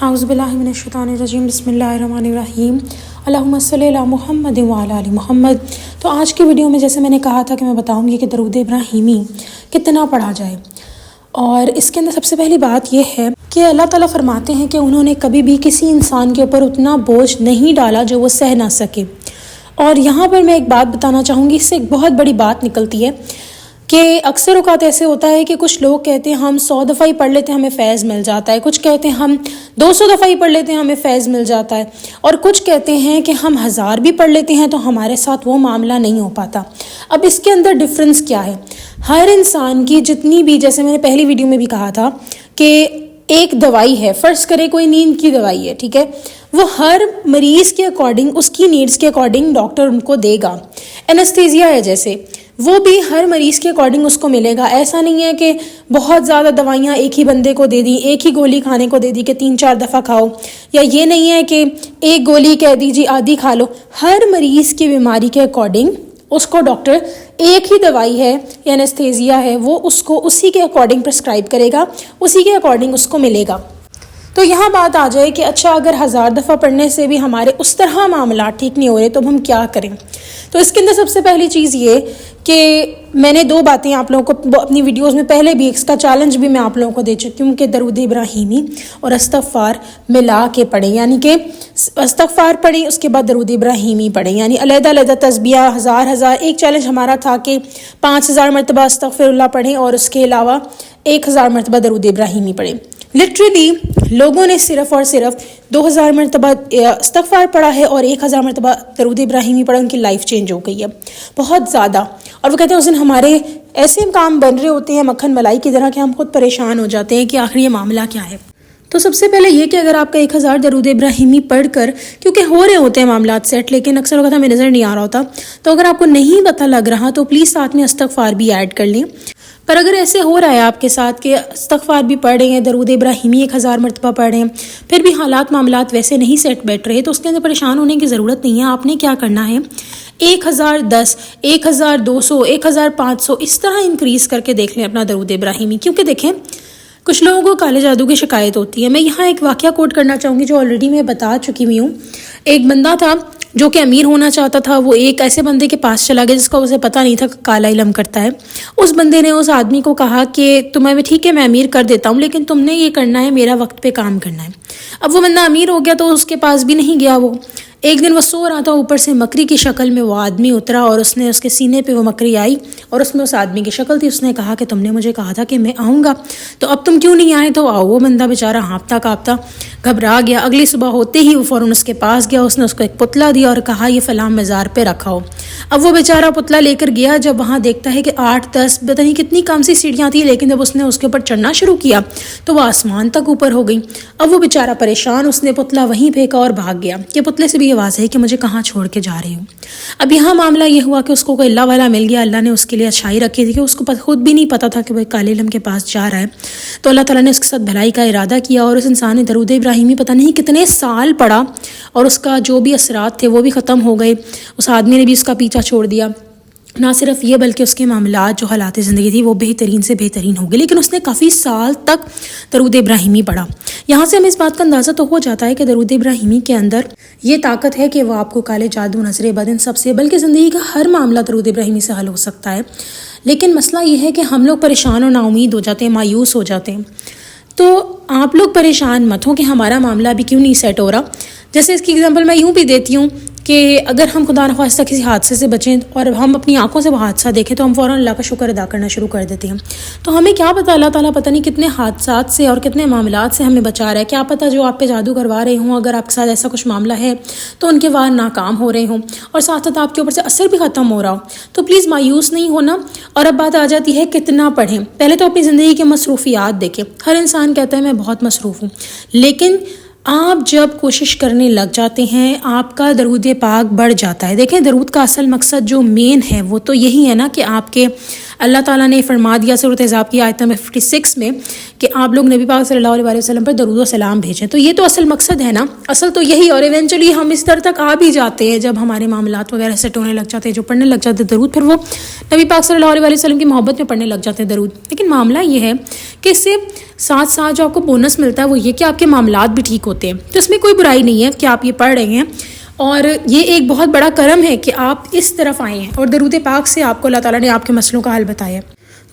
اعوذ باللہ من الشیطان الرجیم بسم اللہ الرحمن الرحیم اللہم صلی علی محمد وعلی آل محمد۔ تو آج کی ویڈیو میں جیسے میں نے کہا تھا کہ میں بتاؤں گی کہ درود ابراہیمی کتنا پڑھا جائے، اور اس کے اندر سب سے پہلی بات یہ ہے کہ اللہ تعالیٰ فرماتے ہیں کہ انہوں نے کبھی بھی کسی انسان کے اوپر اتنا بوجھ نہیں ڈالا جو وہ سہ نہ سکے۔ اور یہاں پر میں ایک بات بتانا چاہوں گی، اس سے ایک بہت بڑی بات نکلتی ہے کہ اکثر اوقات ایسے ہوتا ہے کہ کچھ لوگ کہتے ہیں ہم 100 دفعہ ہی پڑھ لیتے ہیں ہمیں فیض مل جاتا ہے، کچھ کہتے ہیں ہم 200 دفعہ ہی پڑھ لیتے ہیں ہمیں فیض مل جاتا ہے، اور کچھ کہتے ہیں کہ ہم 1000 بھی پڑھ لیتے ہیں تو ہمارے ساتھ وہ معاملہ نہیں ہو پاتا۔ اب اس کے اندر ڈفرنس کیا ہے؟ ہر انسان کی جتنی بھی، جیسے میں نے پہلی ویڈیو میں بھی کہا تھا کہ ایک دوائی ہے، فرض کرے کوئی نیند کی دوائی ہے، ٹھیک ہے، وہ ہر مریض کے اکارڈنگ، اس کی نیڈز کے اکارڈنگ ڈاکٹر ان کو دے گا۔ اینستھیزیا ہے جیسے، وہ بھی ہر مریض کے اکارڈنگ اس کو ملے گا۔ ایسا نہیں ہے کہ بہت زیادہ دوائیاں ایک ہی بندے کو دے دی، ایک ہی گولی کھانے کو دے دی کہ 3-4 دفعہ کھاؤ، یا یہ نہیں ہے کہ ایک گولی کہہ دیجیے آدھی کھا لو۔ ہر مریض کی بیماری کے اکارڈنگ اس کو ڈاکٹر ایک ہی دوائی ہے یا اینستھیزیا ہے، وہ اس کو اسی کے اکارڈنگ پرسکرائب کرے گا، اسی کے اکارڈنگ اس کو ملے گا۔ تو یہاں بات آ جائے کہ اچھا اگر 1000 دفعہ پڑھنے سے بھی ہمارے اس طرح معاملات ٹھیک نہیں ہو رہے تو ہم کیا کریں؟ تو اس کے اندر سب سے پہلی چیز یہ کہ میں نے 2 باتیں آپ لوگوں کو اپنی ویڈیوز میں پہلے بھی، اس کا چیلنج بھی میں آپ لوگوں کو دے چکی ہوں کہ درود ابراہیمی اور استغفار ملا کے پڑھیں، یعنی کہ استغفار پڑھیں اس کے بعد درود ابراہیمی پڑھیں، یعنی علیحدہ علیحدہ تسبیح 1000 ایک چیلنج ہمارا تھا کہ 5000 مرتبہ استغفر اللہ پڑھیں اور اس کے علاوہ 1000 مرتبہ درود ابراہیمی پڑھیں۔ لٹرلی لوگوں نے صرف اور صرف 2000 مرتبہ استغفار پڑھا ہے اور 1000 مرتبہ درود ابراہیمی پڑھا، ان کی لائف چینج ہو گئی ہے بہت زیادہ۔ اور وہ کہتے ہیں اس دن ہمارے ایسے کام بن رہے ہوتے ہیں مکھن ملائی کی طرح کہ ہم خود پریشان ہو جاتے ہیں کہ آخر یہ معاملہ کیا ہے۔ تو سب سے پہلے یہ کہ اگر آپ کا 1000 درود ابراہیمی پڑھ کر، کیونکہ ہو رہے ہوتے ہیں معاملات سیٹ لیکن اکثر اوقات ہمیں نظر نہیں آ رہا ہوتا، تو اگر آپ کو نہیں پتہ لگ رہا تو پلیز ساتھ میں استغفار بھی ایڈ کر لیں۔ پر اگر ایسے ہو رہا ہے آپ کے ساتھ کہ استغفار بھی پڑھ رہے ہیں، درود ابراہیمی 1000 مرتبہ پڑھ رہے ہیں، پھر بھی حالات معاملات ویسے نہیں سیٹ بیٹھ رہے، تو اس کے اندر پریشان ہونے کی ضرورت نہیں ہے۔ آپ نے کیا کرنا ہے، 1010، 1200، 1500 اس طرح انکریز کر کے دیکھ لیں اپنا درود ابراہیمی، کیونکہ دیکھیں کچھ لوگوں کو کالے جادو کی شکایت ہوتی ہے۔ میں یہاں ایک واقعہ کوٹ کرنا چاہوں گی جو آلریڈی میں بتا چکی ہوئی ہوں۔ ایک بندہ تھا جو کہ امیر ہونا چاہتا تھا، وہ ایک ایسے بندے کے پاس چلا گیا جس کا اسے پتہ نہیں تھا کہ کالا علم کرتا ہے۔ اس بندے نے اس آدمی کو کہا کہ تمہیں ٹھیک ہے میں امیر کر دیتا ہوں لیکن تم نے یہ کرنا ہے، میرا وقت پہ کام کرنا ہے۔ اب وہ بندہ امیر ہو گیا تو اس کے پاس بھی نہیں گیا۔ وہ ایک دن وہ سو رہا تھا، اوپر سے مکری کی شکل میں وہ آدمی اترا اور اس نے اس کے سینے پہ وہ مکری آئی اور اس میں اس آدمی کی شکل تھی۔ اس نے کہا کہ تم نے مجھے کہا تھا کہ میں آؤں گا، تو اب تم کیوں نہیں آئے؟ تو آؤ۔ وہ بندہ بیچارہ ہانپتا کانپتا گھبرا گیا۔ اگلی صبح ہوتے ہی وہ فوراً اس کے پاس گیا، اس نے اس کو ایک پتلا دیا اور کہا یہ فلاں مزار پہ رکھا ہو۔ اب وہ بیچارہ پتلا لے کر گیا، جب وہاں دیکھتا ہے کہ 8-10 پتہ نہیں کتنی کم سی سیڑھیاں تھیں، لیکن جب اس نے اس کے اوپر چڑھنا شروع کیا تو وہ آسمان تک اوپر ہو گئی۔ اب وہ بیچارہ پریشان، اس نے پتلا وہیں پھینکا اور بھاگ گیا کہ پتلے سے بھی آواز ہے کہ مجھے کہاں چھوڑ کے جا رہی ہوں۔ اب یہاں معاملہ یہ ہوا کہ اس کو کوئی اللہ والا مل گیا، اللہ نے اس کے لیے اچھائی رکھی تھی کہ اس کو خود بھی نہیں پتا تھا کہ وہ کالے علم کے پاس جا رہا ہے، تو اللہ تعالیٰ نے اس کے ساتھ بھلائی کا ارادہ کیا اور اس انسان نے درود ابراہیمی پتہ نہیں کتنے سال پڑھا اور اس کا جو بھی اثرات تھے وہ بھی ختم ہو گئے۔ اس آدمی نے بھی اس کا پیچھا چھوڑ دیا۔ نہ صرف یہ بلکہ اس کے معاملات جو حالات زندگی تھی وہ بہترین سے بہترین ہو گئے، لیکن اس نے کافی سال تک درود ابراہیمی پڑھا۔ یہاں سے ہمیں اس بات کا اندازہ تو ہو جاتا ہے کہ درود ابراہیمی کے اندر یہ طاقت ہے کہ وہ آپ کو کالے جادو، نظر بد، ان سب سے، بلکہ زندگی کا ہر معاملہ درود ابراہیمی سے حل ہو سکتا ہے۔ لیکن مسئلہ یہ ہے کہ ہم لوگ پریشان اور نا امید ہو جاتے ہیں، مایوس ہو جاتے ہیں۔ تو آپ لوگ پریشان مت ہوں کہ ہمارا معاملہ ابھی کیوں نہیں سیٹ ہو رہا۔ جیسے اس کی اگزامپل میں یوں بھی دیتی ہوں کہ اگر ہم خدا نخواستہ کسی حادثے سے بچیں اور ہم اپنی آنکھوں سے وہ حادثہ دیکھیں تو ہم فوراً اللہ کا شکر ادا کرنا شروع کر دیتے ہیں۔ تو ہمیں کیا پتہ، اللہ تعالیٰ پتہ نہیں کتنے حادثات سے اور کتنے معاملات سے ہمیں بچا رہا ہے۔ کیا پتہ جو آپ پہ جادو کروا رہے ہوں، اگر آپ کے ساتھ ایسا کچھ معاملہ ہے تو ان کے وار ناکام ہو رہے ہوں اور ساتھ ساتھ آپ کے اوپر سے اثر بھی ختم ہو رہا ہو، تو پلیز مایوس نہیں ہونا۔ اور اب بات آ جاتی ہے کتنا پڑھیں۔ پہلے تو اپنی زندگی کی مصروفیات دیکھیں۔ ہر انسان کہتا ہے میں بہت مصروف ہوں، لیکن آپ جب کوشش کرنے لگ جاتے ہیں آپ کا درود پاک بڑھ جاتا ہے۔ دیکھیں درود کا اصل مقصد جو مین ہے وہ تو یہی ہے نا کہ آپ کے اللہ تعالیٰ نے فرما دیا سورۃ احزاب کی آیت نمبر 56 میں کہ آپ لوگ نبی پاک صلی اللہ علیہ وسلم پر درود و سلام بھیجیں، تو یہ تو اصل مقصد ہے نا، اصل تو یہی۔ اور ایونچولی ہم اس طرح تک آ بھی جاتے ہیں جب ہمارے معاملات وغیرہ سیٹ ہونے لگ جاتے ہیں، جو پڑھنے لگ جاتے ہیں درود، پھر وہ نبی پاک صلی اللہ علیہ وسلم کی محبت میں پڑھنے لگ جاتے ہیں درود۔ لیکن معاملہ یہ ہے کہ اس سے ساتھ ساتھ جو آپ کو بونس ملتا ہے وہ یہ کہ آپ کے معاملات بھی ٹھیک ہوتے ہیں. تو اس میں کوئی برائی نہیں ہے کہ آپ یہ پڑھ رہے ہیں, اور یہ ایک بہت بڑا کرم ہے کہ آپ اس طرف آئے ہیں اور درود پاک سے آپ کو اللہ تعالیٰ نے آپ کے مسئلوں کا حل بتایا.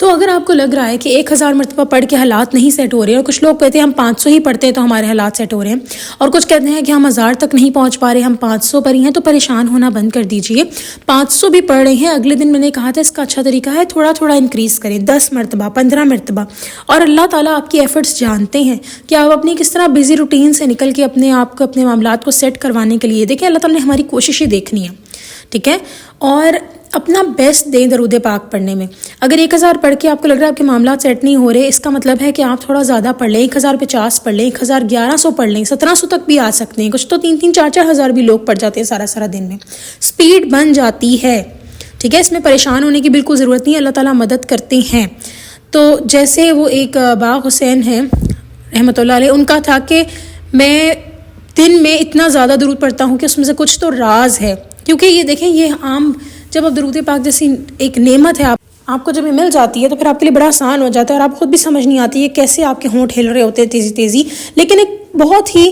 تو اگر آپ کو لگ رہا ہے کہ 1000 مرتبہ پڑھ کے حالات نہیں سیٹ ہو رہے ہیں, اور کچھ لوگ کہتے ہیں ہم 500 ہی پڑھتے ہیں تو ہمارے حالات سیٹ ہو رہے ہیں, اور کچھ کہتے ہیں کہ ہم 1000 تک نہیں پہنچ پا رہے, ہم 500 پر ہی ہیں, تو پریشان ہونا بند کر دیجئے. 500 بھی پڑھ رہے ہیں, اگلے دن میں نے کہا تھا اس کا اچھا طریقہ ہے تھوڑا تھوڑا انکریز کریں, 10 مرتبہ 15 مرتبہ. اور اللہ تعالیٰ آپ کی ایفرٹس جانتے ہیں کہ آپ اپنی کس طرح بزی روٹین سے نکل کے اپنے آپ کو اپنے معاملات کو سیٹ کروانے کے لیے دیکھیں. اللہ تعالیٰ نے ہماری کوششیں دیکھنی ہے, ٹھیک ہے, اور اپنا بیسٹ دیں درود پاک پڑھنے میں. اگر 1000 پڑھ کے آپ کو لگ رہا ہے آپ کے معاملات سیٹ نہیں ہو رہے, اس کا مطلب ہے کہ آپ تھوڑا زیادہ پڑھ لیں, 1050 پڑھ لیں, 1100 پڑھ لیں, 1700 تک بھی آ سکتے ہیں. کچھ تو 3-4 ہزار بھی لوگ پڑھ جاتے ہیں سارا دن میں. سپیڈ بن جاتی ہے, ٹھیک ہے, اس میں پریشان ہونے کی بالکل ضرورت نہیں ہے, اللہ تعالیٰ مدد کرتے ہیں. تو جیسے وہ ایک باغ حسین ہیں رحمۃ اللہ علیہ, ان کا تھا کہ میں دن میں اتنا زیادہ درود پڑھتا ہوں کہ اس میں سے کچھ تو راز ہے. کیونکہ یہ دیکھیں, یہ عام جب آپ درود پاک جیسی ایک نعمت ہے آپ کو جب یہ مل جاتی ہے تو پھر آپ کے لیے بڑا آسان ہو جاتا ہے, اور آپ خود بھی سمجھ نہیں آتی ہے کیسے آپ کے ہونٹ ہل رہے ہوتے ہیں تیزی, لیکن ایک بہت ہی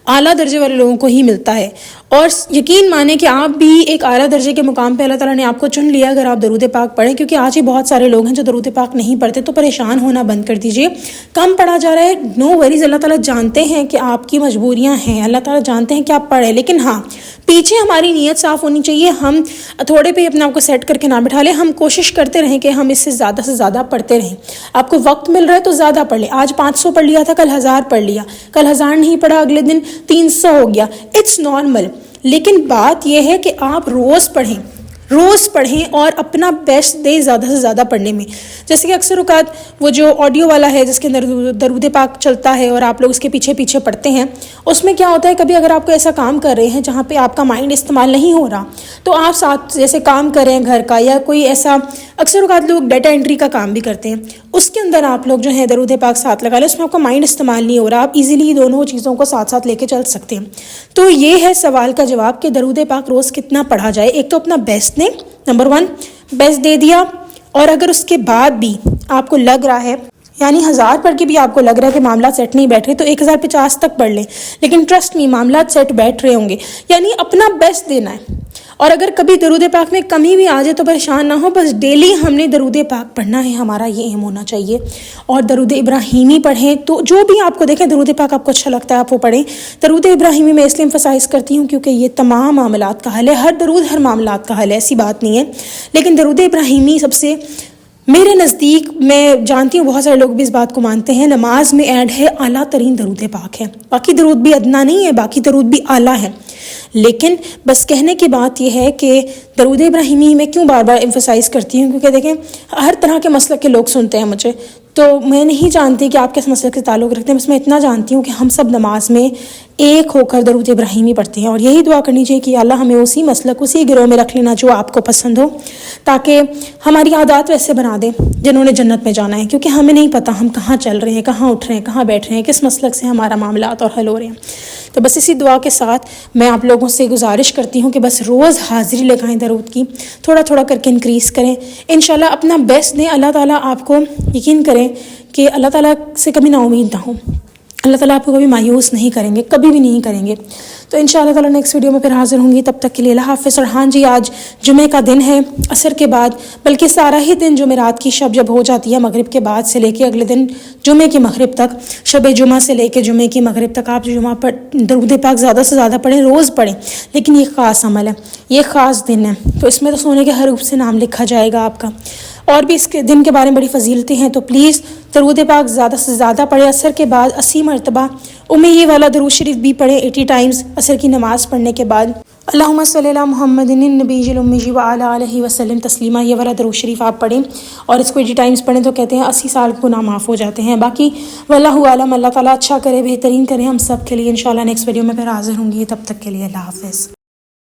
اعلیٰ درجے والے لوگوں کو ہی ملتا ہے. اور یقین مانیں کہ آپ بھی ایک اعلیٰ درجے کے مقام پہ اللہ تعالیٰ نے آپ کو چن لیا اگر آپ درود پاک پڑھیں. کیونکہ آج ہی بہت سارے لوگ ہیں جو درود پاک نہیں پڑھتے, تو پریشان ہونا بند کر دیجئے. کم پڑھا جا رہا ہے, نو وریز, اللہ تعالیٰ جانتے ہیں کہ آپ کی مجبوریاں ہیں, اللہ تعالیٰ جانتے ہیں کہ آپ پڑھیں, لیکن ہاں پیچھے ہماری نیت صاف ہونی چاہیے. ہم تھوڑے پہ اپنے آپ کو سیٹ کر کے نہ بٹھا لیں, ہم کوشش کرتے رہیں کہ ہم اس سے زیادہ پڑھتے رہیں. آپ کو وقت مل رہا ہے تو زیادہ پڑھ لیں. آج 500 پڑھ لیا تھا, کل 1000 پڑھ لیا, کل 1000 نہیں پڑھا, اگلے دن 300 ہو گیا, اٹس نارمل. لیکن بات یہ ہے کہ آپ روز پڑھیں اور اپنا بیسٹ دیں زیادہ سے زیادہ پڑھنے میں. جیسے کہ اکثر اوقات وہ جو آڈیو والا ہے جس کے اندر درود پاک چلتا ہے اور آپ لوگ اس کے پیچھے پڑھتے ہیں, اس میں کیا ہوتا ہے کبھی اگر آپ کو ایسا کام کر رہے ہیں جہاں پہ آپ کا مائنڈ استعمال نہیں ہو رہا, تو آپ ساتھ جیسے کام کر رہے ہیں گھر کا, یا کوئی ایسا اکثر اوقات لوگ ڈیٹا انٹری کا کام بھی کرتے ہیں, اس کے اندر آپ لوگ جو ہے درود پاک ساتھ لگا لیں, اس میں آپ کا مائنڈ استعمال نہیں ہو رہا, آپ ایزیلی دونوں چیزوں کو ساتھ لے کے چل سکتے ہیں. تو یہ ہے سوال کا جواب کہ درود پاک روز کتنا پڑھا جائے. ایک تو اپنا بیسٹ دیں, نمبر 1 بیسٹ دے دیا, اور اگر اس کے بعد بھی آپ کو لگ رہا ہے, یعنی 1000 پڑھ کے بھی آپ کو لگ رہا ہے کہ معاملات سیٹ نہیں بیٹھ رہے, تو 1050 تک پڑھ لیں. لیکن ٹرسٹ می, معاملات سیٹ بیٹھ رہے ہوں گے, یعنی اپنا بیسٹ دینا ہے. اور اگر کبھی درود پاک میں کمی بھی آ جائے تو پریشان نہ ہو, بس ڈیلی ہم نے درود پاک پڑھنا ہے, ہمارا یہ ایم ہونا چاہیے. اور درود ابراہیمی پڑھیں, تو جو بھی آپ کو دیکھیں درود پاک آپ کو اچھا لگتا ہے آپ وہ پڑھیں. درود ابراہیمی میں اس لیے ایمفسائز کرتی ہوں کیونکہ یہ تمام معاملات کا حل ہے. ہر درود ہر معاملات کا حل ہے, ایسی بات نہیں ہے, لیکن درود ابراہیمی سب سے میرے نزدیک, میں جانتی ہوں بہت سارے لوگ بھی اس بات کو مانتے ہیں, نماز میں ایڈ ہے, اعلیٰ ترین درود پاک ہے. باقی درود بھی ادنا نہیں ہے, باقی درود بھی اعلیٰ ہے. لیکن بس کہنے کی بات یہ ہے کہ درود ابراہیمی میں کیوں بار ایمفسائز کرتی ہوں, کیونکہ دیکھیں ہر طرح کے مسلک کے لوگ سنتے ہیں مجھے, تو میں نہیں جانتی کہ آپ کس مسلک سے تعلق رکھتے ہیں. بس میں اتنا جانتی ہوں کہ ہم سب نماز میں ایک ہو کر درود ابراہیمی پڑھتے ہیں, اور یہی دعا کرنی چاہیے کہ اللہ ہمیں اسی مسلک اسی گروہ میں رکھ لینا جو آپ کو پسند ہو, تاکہ ہماری عادات ویسے بنا دیں جنہوں نے جنت میں جانا ہے. کیونکہ ہمیں نہیں پتہ ہم کہاں چل رہے ہیں, کہاں اٹھ رہے ہیں, کہاں بیٹھ رہے ہیں, کس مسلک سے ہمارا معاملات اور حل ہو رہے ہیں. تو بس اسی دعا کے ساتھ میں آپ لوگوں سے گزارش کرتی ہوں کہ بس روز حاضری لگائیں درود کی, تھوڑا کر کے انکریز کریں. انشاءاللہ اپنا بیسٹ دیں. اللہ تعالیٰ آپ کو, یقین کریں کہ اللہ تعالیٰ سے کبھی نا امید نہ ہو, اللہ تعالیٰ آپ کو کبھی مایوس نہیں کریں گے, کبھی بھی نہیں کریں گے. تو انشاءاللہ تعالیٰ نیکسٹ ویڈیو میں پھر حاضر ہوں گی, تب تک کے لیے اللہ حافظ. اور ہاں جی, آج جمعہ کا دن ہے, عصر کے بعد, بلکہ سارا ہی دن جمعرات کی شب جب ہو جاتی ہے مغرب کے بعد سے لے کے اگلے دن جمعہ کی مغرب تک, شب جمعہ سے لے کے جمعہ کی مغرب تک آپ جمعہ پر درود پاک زیادہ سے زیادہ پڑھیں, روز پڑھیں. لیکن یہ خاص عمل ہے, یہ خاص دن ہے, تو اس میں تو سونے کے حروف سے نام لکھا جائے گا آپ کا. اور بھی اس کے دن کے بارے میں بڑی فضیلتیں ہیں, تو پلیز درود پاک زیادہ سے زیادہ پڑھیں. عصر کے بعد 80 مرتبہ امیہ والا درود شریف بھی پڑھیں 80 ٹائمز عصر کی نماز پڑھنے کے بعد. اللہم صلی علی محمد النبی الامی وعلی آلہ وسلم تسلیما, یہ والا درود شریف آپ پڑھیں, اور اس کو 80 ٹائمز پڑھیں تو کہتے ہیں 80 سال گناہ معاف ہو جاتے ہیں. باقی واللہ عالم, اللہ تعالیٰ اچھا کرے, بہترین کرے ہم سب کے لیے. انشاءاللہ نیکسٹ ویڈیو میں پھر حاضر ہوں گی, تب تک کے لیے اللہ حافظ.